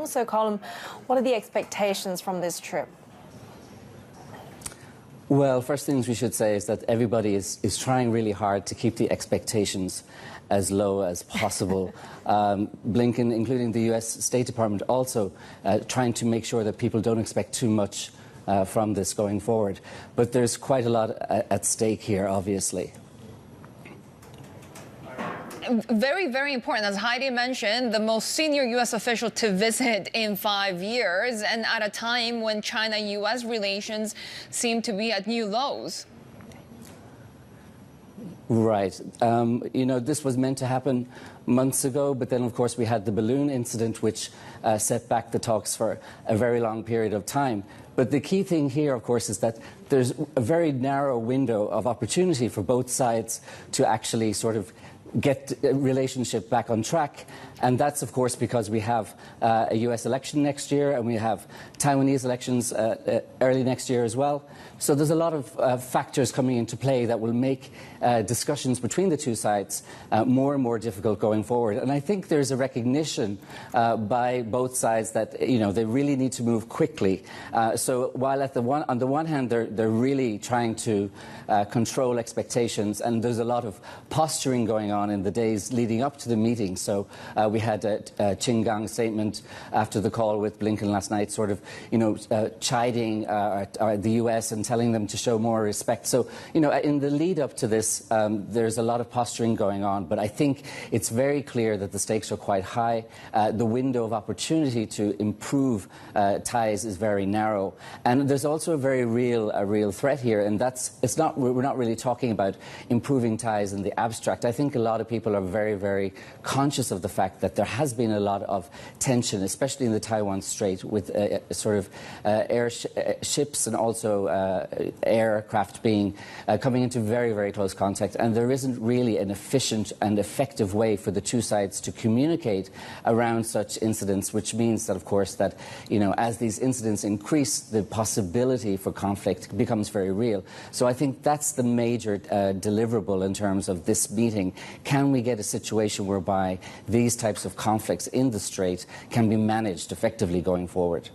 Also, Colum, what are the expectations from this trip? Well, first things we should say is that everybody is trying really hard to keep the expectations as low as possible. Blinken, including the US State Department, also trying to make sure that people don't expect too much from this going forward. But there's quite a lot at stake here, obviously. Very, very important. As Heidi mentioned, the most senior U.S. official to visit in 5 years, and at a time when China-U.S. relations seem to be at new lows. Right. You know, this was meant to happen months ago, but then, of course, we had the balloon incident, which set back the talks for a very long period of time. But the key thing here, of course, is that there's a very narrow window of opportunity for both sides to actually sort of get a relationship back on track. And that's, of course, because we have a US election next year, and we have Taiwanese elections early next year as well. So there's a lot of factors coming into play that will make discussions between the two sides more and more difficult going forward. And I think there's a recognition by both sides that, you know, they really need to move quickly. So while on the one hand, they're really trying to control expectations, and there's a lot of posturing going on in the days leading up to the meeting. So we had a Qinggang statement after the call with Blinken last night, sort of, you know, chiding the US and telling them to show more respect. So, you know, in the lead up to this, there's a lot of posturing going on. But I think it's very clear that the stakes are quite high. The window of opportunity to improve ties is very narrow. And there's also a very real threat here. And we're not really talking about improving ties in the abstract. I think a lot of people are very, very conscious of the fact that there has been a lot of tension, especially in the Taiwan Strait, with sort of ships and also aircraft coming into very, very close contact. And there isn't really an efficient and effective way for the two sides to communicate around such incidents, which means that, of course, that, you know, as these incidents increase, the possibility for conflict becomes very real. So I think that's the major deliverable in terms of this meeting. Can we get a situation whereby these types of conflicts in the Strait can be managed effectively going forward?